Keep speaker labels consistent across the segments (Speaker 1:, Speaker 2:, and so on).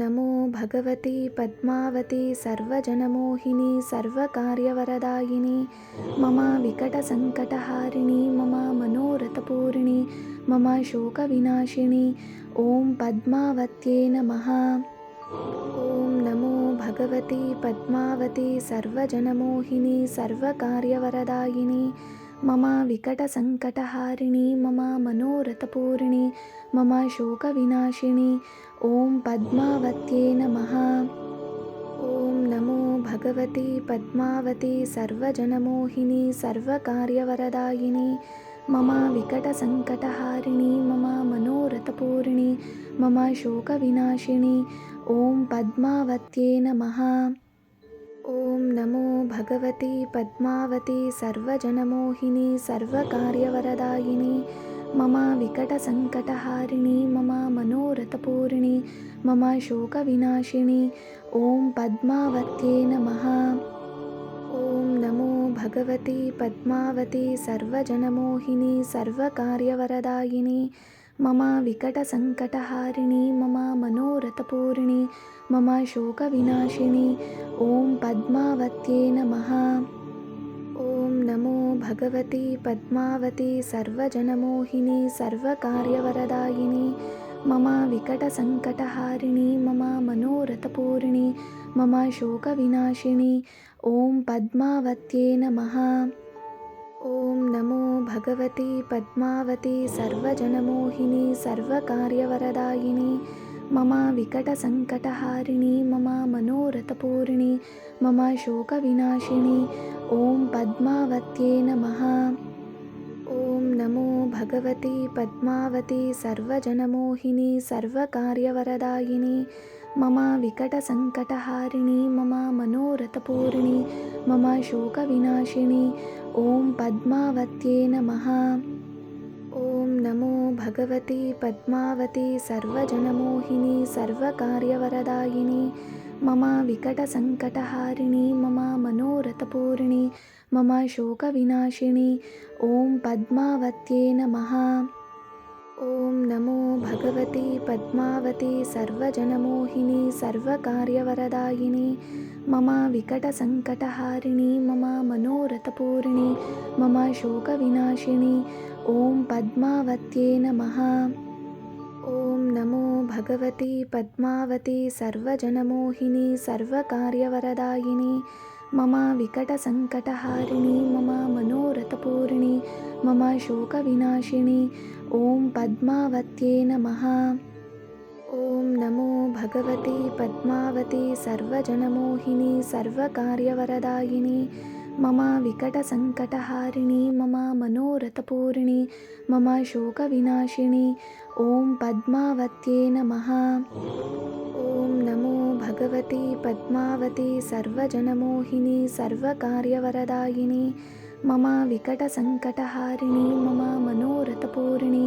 Speaker 1: नमो भगवती पद्मावती सर्वजनमोहिनी सर्वकार्यवरदायिनी मम विकटसङ्कटहारिणी मम मनोरथपूरिणी मम शोकविनाशिनी ॐ पद्मावत्यै नमः। ॐ नमो भगवती पद्मावती सर्वजनमोहिनी सर्वकार्यवरदायिनी मम विकटसङ्कटहारिणी मम मनोरथपूरिणी मम शोकविनाशिनी ॐ पद्मावत्यै नमः। ॐ नमो भगवती पद्मावती सर्वजनमोहिनी सर्वकार्यवरदायिनी मम विकटसङ्कटहारिणी मम मनोरथपूरिणी मम शोकविनाशिनी ॐ पद्मावत्यै नमः। ॐ नमो भगवती पद्मावती सर्वजनमोहिनी सर्वकार्यवरदायिनी मम विकटसङ्कटहारिणी मम मनोरथपूरिणी मम शोकविनाशिनी ॐ पद्मावत्यै नमः। ॐ नमो भगवती पद्मावती सर्वजनमोहिनी सर्वकार्यवरदायिनी मम विकटसङ्कटहारिणी मम मनोरथपूरिणी मम शोकविनाशिनी ॐ पद्मावत्यै नमः। ॐ नमो भगवती पद्मावती सर्वजनमोहिनी सर्वकार्यवरदायिनी मम विकटसङ्कटहारिणी मम मनोरथपूरिणी मम शोकविनाशिनी ॐ पद्मावत्यै नमः। ॐ नमो भगवती पद्मावती सर्वजनमोहिनी सर्वकार्यवरदायिनी मम विकटसङ्कटहारिणी मम मनोरथपूरिणी मम शोकविनाशिनी ॐ पद्मावत्यै नमः। ॐ नमो भगवती पद्मावती सर्वजनमोहिनी सर्वकार्यवरदायिनी मम विकटसङ्कटहारिणी मम मनोरथपूरिणी मम शोकविनाशिनी ॐ पद्मावत्यै नमः। ॐ नमो भगवती पद्मावती सर्वजनमोहिनी सर्वकार्यवरदायिनी मम विकटसङ्कटहारिणी मम मनोरथपूरिणी मम शोकविनाशिनी ॐ पद्मावत्यै नमः। ॐ नमो भगवती पद्मावती सर्वजनमोहिनी सर्वकार्यवरदायिनी मम विकटसङ्कटहारिणी मम मनोरथपूरिणी मम शोकविनाशिनी ॐ पद्मावत्यै नमः। ॐ नमो भगवती पद्मावती सर्वजनमोहिनी सर्वकार्यवरदायिनी मम विकटसङ्कटहारिणी मम मनोरथपूरिणी मम शोकविनाशिनी ॐ पद्मावत्यै नमः। ॐ नमो भगवती पद्मावती सर्वजनमोहिनी सर्वकार्यवरदायिनी मम विकटसङ्कटहारिणी मम मनोरथपूरिणी मम शोकविनाशिनी ॐ पद्मावत्यै नमः। ॐ नमो भगवती पद्मावती सर्वजनमोहिनी सर्वकार्यवरदायिनी मम विकटसङ्कटहारिणी मम मनोरथपूरिणी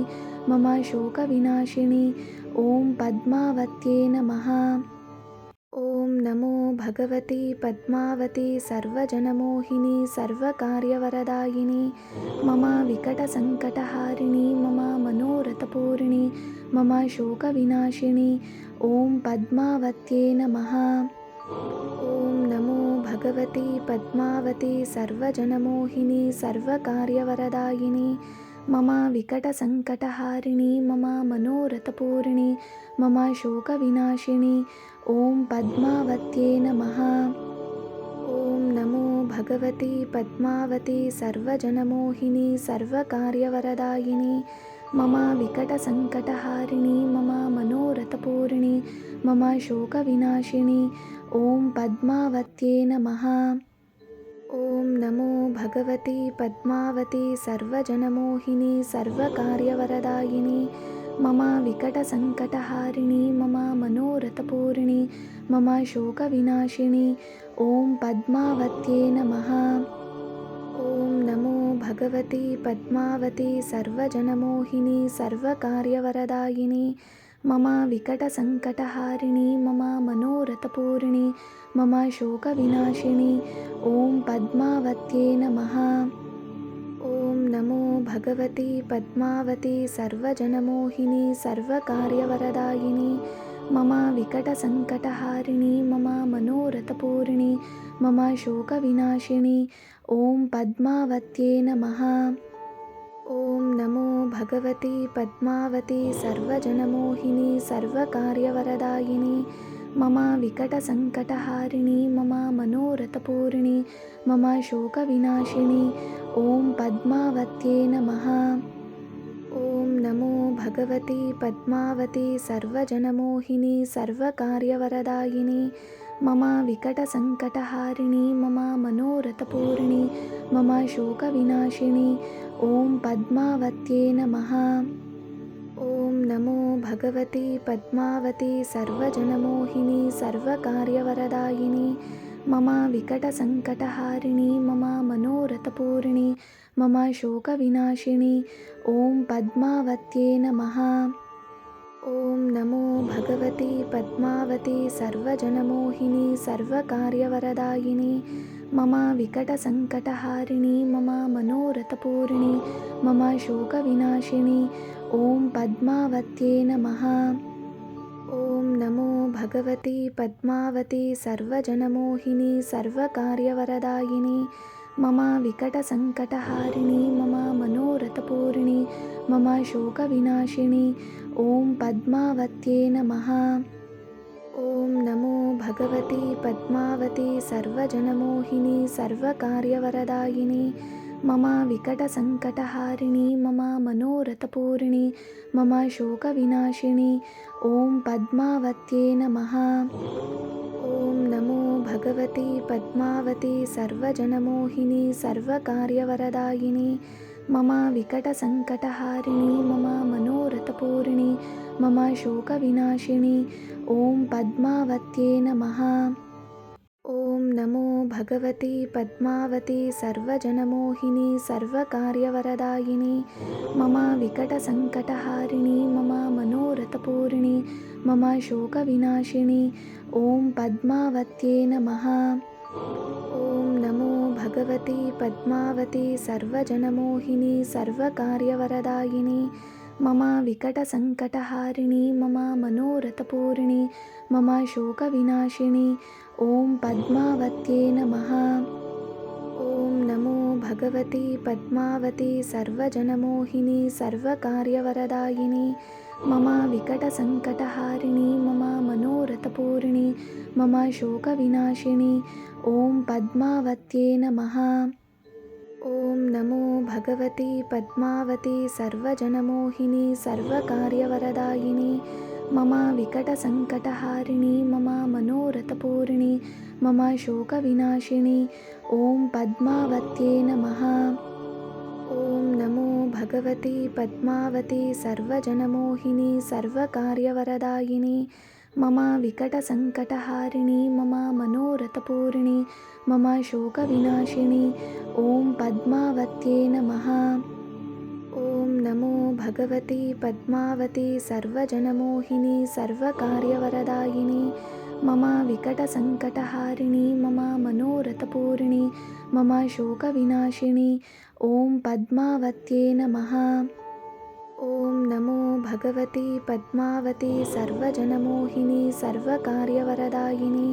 Speaker 1: मम शोकविनाशिनी ॐ पद्मावत्यै नमः। ॐ नमो भगवती पद्मावती सर्वजनमोहिनी सर्वकार्यवरदायिनी मम विकटसङ्कटहारिणी मम मनोरथपूरिणी मम शोकविनाशिनी ॐ पद्मावत्यै नमः। ॐ नमो भगवती पद्मावती सर्वजनमोहिनी सर्वकार्यवरदायिनी मम विकटसङ्कटहारिणी मम मनोरथपूरिणी मम शोकविनाशिनी ॐ पद्मावत्यै नमः। ॐ नमो भगवती पद्मावती सर्वजनमोहिनी सर्वकार्यवरदायिनी मम विकटसङ्कटहारिणी मम मनोरथपूरिणी मम शोकविनाशिनी ॐ पद्मावत्यै नमः। ॐ नमो भगवती पद्मावती सर्वजनमोहिनी सर्वकार्यवरदायिनी मम विकटसङ्कटहारिणी मम मनोरथपूरिणी मम शोकविनाशिनी ॐ पद्मावत्यै नमः। ॐ नमो भगवती पद्मावती सर्वजनमोहिनी सर्वकार्यवरदायिनी मम विकटसङ्कटहारिणी मम मनोरथपूरिणी मम शोकविनाशिनी ॐ पद्मावत्यै नमः। ॐ नमो भगवती पद्मावती सर्वजनमोहिनी सर्वकार्यवरदायिनी मम विकटसङ्कटहारिणि मम मनोरथपूरिणि मम शोकविनाशिनि ॐ पद्मावत्यै नमः। ॐ नमो भगवति पद्मावति सर्वजनमोहिनि सर्वकार्यवरदायिनि मम विकटसङ्कटहारिणि मम मनोरथपूरिणि मम शोकविनाशिनि ॐ पद्मावत्यै नमः। ॐ नमो भगवति पद्मावति सर्वजनमोहिनि सर्वकार्यवरदायिनि मम विकटसङ्कटहारिणि मम मनोरथपूरिणि मम शोकविनाशिनि ॐ पद्मावत्यै नमः। ॐ नमो भगवति पद्मावति सर्वजनमोहिनि सर्वकार्यवरदायिनि मम विकटसङ्कटहारिणि मम मनोरथपूरिणि मम शोकविनाशिनि ॐ पद्मावत्यै नमः। ॐ नमो भगवति पद्मावति सर्वजनमोहिनि सर्वकार्यवरदायिनि मम विकटसङ्कटहारिणि मम मनोरथपूरिणि मम शोकविनाशिनि ॐ पद्मावत्यै नमः। ॐ नमो भगवति पद्मावति सर्वजनमोहिनि सर्वकार्यवरदायिनि मम विकटसङ्कटहारिणि मम मनोरथपूरिणि मम शोकविनाशिनि ॐ पद्मावत्यै नमः। ॐ नमो भगवति पद्मावति सर्वजनमोहिनि सर्वकार्यवरदायिनि मम विकटसङ्कटहारिणि मम मनोरथपूरिणि मम शोकविनाशिनि ॐ पद्मावत्यै नमः। ॐ नमो भगवति पद्मावति सर्वजनमोहिनि सर्वकार्यवरदायिनि मम विकटसङ्कटहारिणि मम मनोरथपूरिणि मम शोकविनाशिनि ॐ पद्मावत्यै नमः। ॐ नमो भगवति पद्मावति सर्वजनमोहिनि सर्वकार्यवरदायिनि मम विकटसङ्कटहारिणि मम मनोरथपूरिणि मम शोकविनाशिनि ॐ पद्मावत्यै नमः। ॐ नमो भगवति पद्मावति सर्वजनमोहिनि सर्वकार्यवरदायिनि मम विकटसङ्कटहारिणि मम मनोरथपूरिणि मम शोकविनाशिनि ॐ पद्मावत्यै नमः। ॐ नमो भगवति पद्मावति सर्वजनमोहिनि सर्वकार्यवरदायिनि मम विकटसङ्कटहारिणि मम मनोरथपूरिणि मम शोकविनाशिनि ॐ पद्मावत्यै नमः। ॐ नमो भगवति पद्मावति सर्वजनमोहिनि सर्वकार्यवरदायिनि मम विकटसङ्कटहारिणि मम मनोरथपूरिणि मम शोकविनाशिनि ॐ पद्मावत्यै नमः। ॐ नमो भगवति पद्मावति सर्वजनमोहिनि सर्वकार्यवरदायिनि मम विकटसङ्कटहारिणि मम मनोरथपूरिणि मम शोकविनाशिनि ॐ पद्मावत्यै नमः। ॐ नमो भगवति पद्मावति सर्वजनमोहिनि सर्वकार्यवरदायिनि मम विकटसङ्कटहारिणि मम मनोरथपूरिणि मम शोकविनाशिनि ॐ पद्मावत्यै नमः। ॐ नमो भगवति पद्मावति सर्वजनमोहिनि सर्वकार्यवरदायिनि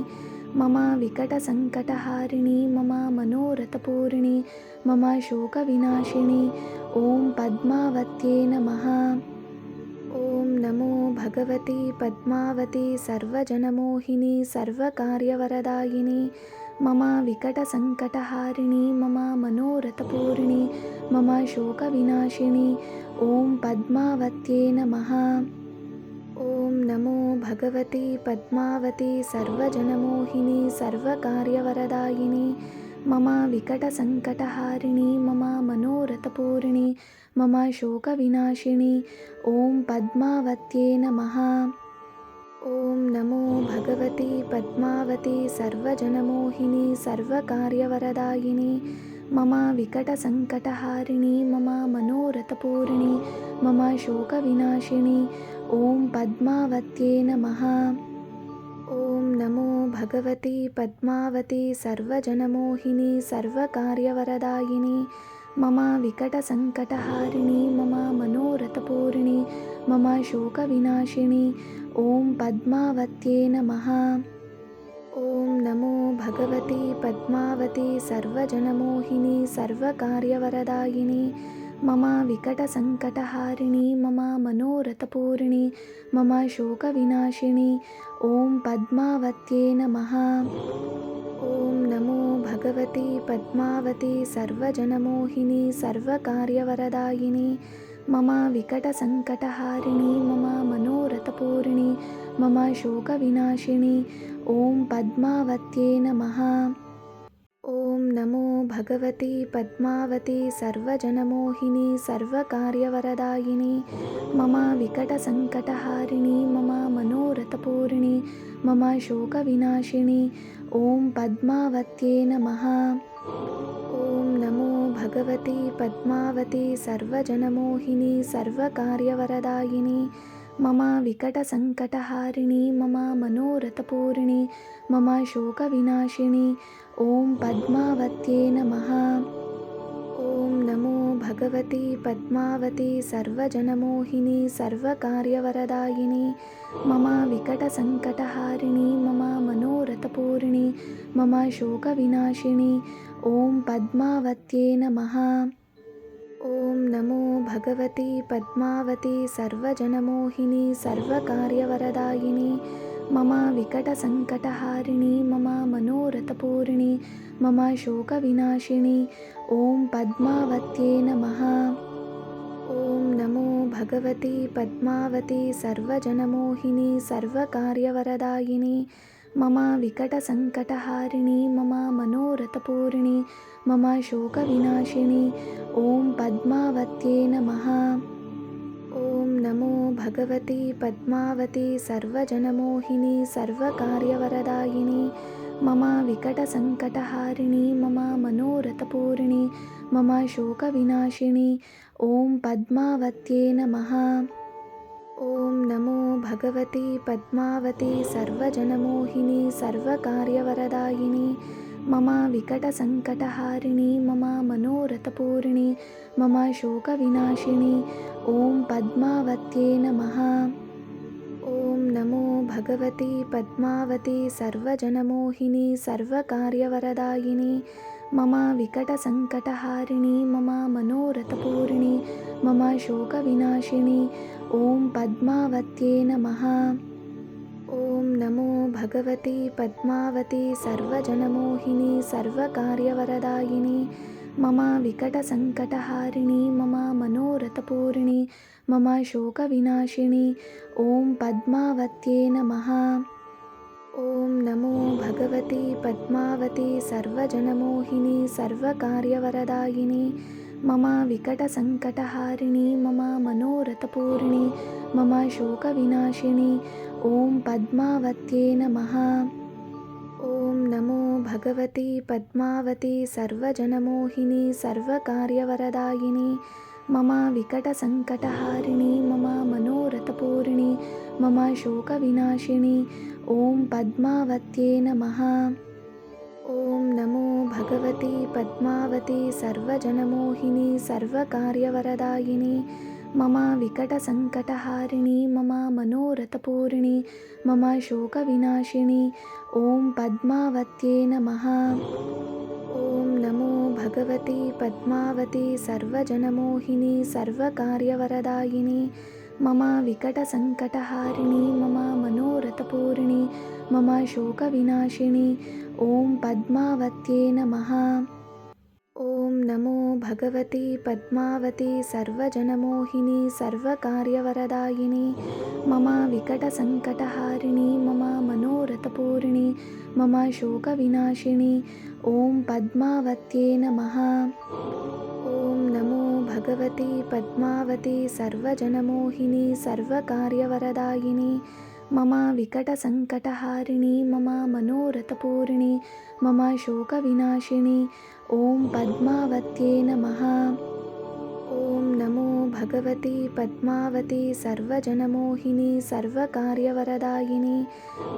Speaker 1: मम विकटसङ्कटहारिणि मम मनोरथपूरिणि मम शोकविनाशिनि ॐ पद्मावत्यै नमः। ॐ नमो भगवति पद्मावति सर्वजनमोहिनि सर्वकार्यवरदायिनि मम विकटसङ्कटहारिणि मम मनोरथपूरिणि मम शोकविनाशिनि ॐ पद्मावत्यै नमः। ॐ नमो भगवति पद्मावति सर्वजनमोहिनि सर्वकार्यवरदायिनि मम विकटसङ्कटहारिणि मम मनोरथपूरिणि मम शोकविनाशिनि ॐ पद्मावत्यै नमः। ॐ नमो भगवति पद्मावति सर्वजनमोहिनि सर्वकार्यवरदायिनि मम विकटसङ्कटहारिणि मम मनोरथपूरिणि मम शोकविनाशिनि ॐ पद्मावत्यै नमः। ॐ नमो भगवति पद्मावति सर्वजनमोहिनि सर्वकार्यवरदायिनि मम विकटसङ्कटहारिणि मम मनोरथपूरिणि मम शोकविनाशिनि ॐ पद्मावत्यै नमः। ॐ नमो भगवति पद्मावति सर्वजनमोहिनी सर्वकार्यवरदायिनी मम विकटसङ्कटहारिणी मम मनोरथपूरिणी मम शोकविनाशिनी ॐ पद्मावत्यै नमः। ॐ नमो भगवति पद्मावति सर्वजनमोहिनी सर्वकार्यवरदायिनी मम विकटसङ्कटहारिणी मम मनोरथपूरिणी मम शोकविनाशिनी ॐ पद्मावत्यै नमः। ॐ नमो भगवति पद्मावति सर्वजनमोहिनी सर्वकार्यवरदायिनी मम विकटसङ्कटहारिणी मम मनोरथपूरिणी मम शोकविनाशिनी ॐ पद्मावत्यै नमः। ॐ नमो भगवति पद्मावति सर्वजनमोहिनी सर्वकार्यवरदायिनी मम विकटसङ्कटहारिणी मम मनोरथपूरिणी मम शोकविनाशिनी ॐ पद्मावत्यै नमः। ॐ नमो भगवति पद्मावति सर्वजनमोहिनी सर्वकार्यवरदायिनी मम विकटसङ्कटहारिणी मम मनोरथपूरिणी मम शोकविनाशिनी ॐ पद्मावत्यै नमः। ॐ नमो भगवति पद्मावति सर्वजनमोहिनी सर्वकार्यवरदायिनी मम विकटसङ्कटहारिणी मम मनोरथपूरिणी मम शोकविनाशिनी ॐ पद्मावत्यै नमः। ॐ नमो भगवति पद्मावति सर्वजनमोहिनी सर्वकार्यवरदायिनी मम विकटसङ्कटहारिणी मम मनोरथपूरिणी मम शोकविनाशिनी ॐ पद्मावत्यै नमः। ॐ नमो भगवति पद्मावति सर्वजनमोहिनी सर्वकार्यवरदायिनी मम विकटसङ्कटहारिणी मम मनोरथपूरिणी मम शोकविनाशिनी ॐ पद्मावत्यै नमः। ॐ नमो भगवति पद्मावति सर्वजनमोहिनी सर्वकार्यवरदायिनी मम विकटसङ्कटहारिणी मम मनोरथपूरिणी मम शोकविनाशिनी ॐ पद्मावत्यै नमः। ॐ नमो भगवति पद्मावति सर्वजनमोहिनी सर्वकार्यवरदायिनी मम विकटसङ्कटहारिणी मम मनोरथपूरिणी मम शोकविनाशिनी ॐ पद्मावत्यै नमः। ॐ नमो भगवति पद्मावति सर्वजनमोहिनी सर्वकार्यवरदायिनी मम विकटसङ्कटहारिणी मम मनोरथपूरिणी मम शोकविनाशिनी ॐ पद्मावत्यै नमः। ॐ नमो भगवति पद्मावति सर्वजनमोहिनी सर्वकार्यवरदायिनी मम विकटसङ्कटहारिणी मम मनोरथपूरिणी मम शोकविनाशिनी ॐ पद्मावत्यै नमः। ॐ नमो भगवति पद्मावति सर्वजनमोहिनी सर्वकार्यवरदायिनी मम विकटसङ्कटहारिणी मम मनोरथपूरिणी मम शोकविनाशिनी ॐ पद्मावत्यै नमः। ॐ नमो भगवति पद्मावति सर्वजनमोहिनी सर्वकार्यवरदायिनी मम विकटसङ्कटहारिणी मम मनोरथपूरिणी मम शोकविनाशिनी ॐ पद्मावत्यै नमः। ॐ नमो भगवति पद्मावति सर्वजनमोहिनी सर्वकार्यवरदायिनी मम विकटसङ्कटहारिणी मम मनोरथपूरिणी मम शोकविनाशिनी ॐ पद्मावत्यै नमः। ॐ नमो भगवति पद्मावति सर्वजनमोहिनी सर्वकार्यवरदायिनी मम विकटसङ्कटहारिणी मम मनोरथपूरिणी मम शोकविनाशिनी ॐ पद्मावत्यै नमः। ॐ नमो भगवति पद्मावति सर्वजनमोहिनी सर्वकार्यवरदायिनी मम विकटसङ्कटहारिणी मम मनोरथपूरिणी मम शोकविनाशिनी ॐ पद्मावत्यै नमः। ॐ नमो भगवति पद्मावति सर्वजनमोहिनी सर्वकार्यवरदायिनी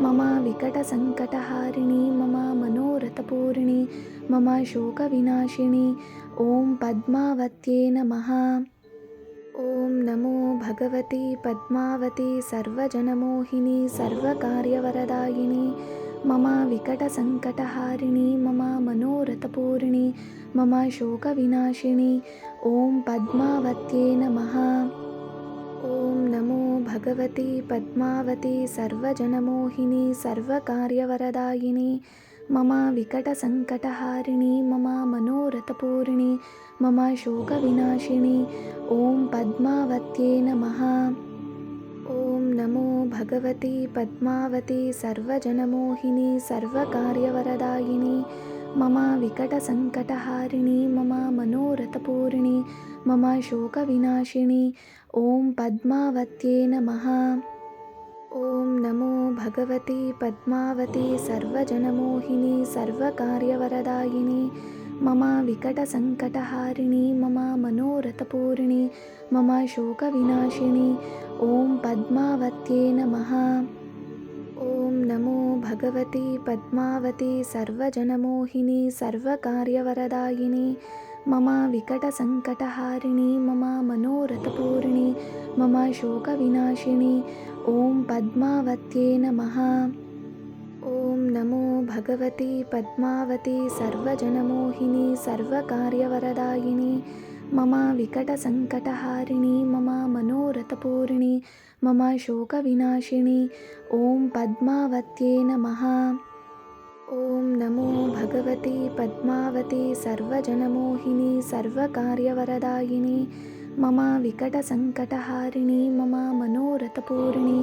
Speaker 1: मम विकटसङ्कटहारिणी मम मनोरथपूरिणी मम शोकविनाशिनी ॐ पद्मावत्यै नमः। ॐ नमो भगवति पद्मावति सर्वजनमोहिनी सर्वकार्यवरदायिनी मम विकटसङ्कटहारिणी मम मनोरथपूरिणी मम शोकविनाशिनी ॐ पद्मावत्यै नमः। ॐ नमो भगवति पद्मावति सर्वजनमोहिनी सर्वकार्यवरदायिनी मम विकटसङ्कटहारिणी मम मनोरथपूरिणी मम शोकविनाशिनी ॐ पद्मावत्यै नमः। ॐ नमो भगवति पद्मावति सर्वजनमोहिनी सर्वकार्यवरदायिनी मम विकटसङ्कटहारिणी मम मनोरथपूरिणी मम शोकविनाशिनी ॐ पद्मावत्यै नमः। ॐ नमो भगवति पद्मावति सर्वजनमोहिनी सर्वकार्यवरदायिनी मम विकटसङ्कटहारिणी मम मनोरथपूरिणी मम शोकविनाशिनी ॐ पद्मावत्यै नमः। ॐ नमो भगवति पद्मावति सर्वजनमोहिनी सर्वकार्यवरदायिनी मम विकटसङ्कटहारिणी मम मनोरथपूरिणी मम शोकविनाशिनी ॐ पद्मावत्यै नमः। ॐ नमो भगवति पद्मावति सर्वजनमोहिनी सर्वकार्यवरदायिनी मम विकटसङ्कटहारिणी मम मनोरथपूरिणी मम शोकविनाशिनी ॐ पद्मावत्यै नमः। ॐ नमो भगवति पद्मावति सर्वजनमोहिनी सर्वकार्यवरदायिनी मम विकटसङ्कटहारिणी मम मनोरथपूरिणी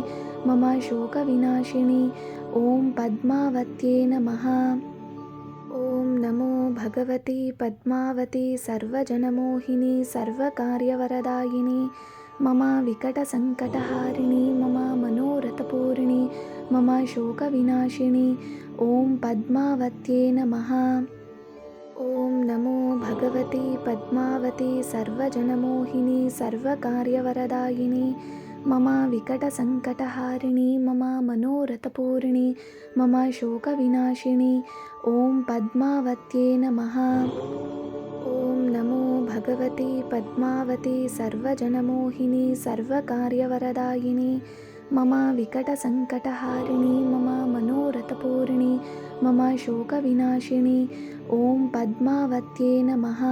Speaker 1: मम शोकविनाशिनी ॐ पद्मावत्यै नमः। ॐ नमो भगवति पद्मावति सर्वजनमोहिनी सर्वकार्यवरदायिनी मम विकटसङ्कटहारिणी मम मनोरथपूरिणी मम शोकविनाशिनी ॐ पद्मावत्यै नमः। ॐ नमो भगवति पद्मावति सर्वजनमोहिनी सर्वकार्यवरदायिनी मम विकटसङ्कटहारिणी मम मनोरथपूरिणी मम शोकविनाशिनी ॐ पद्मावत्यै नमः। ॐ नमो भगवति पद्मावति सर्वजनमोहिनी सर्वकार्यवरदायिनी मम विकटसङ्कटहारिणी मम मनोरथपूरिणी मम शोकविनाशिनी ॐ पद्मावत्यै नमः।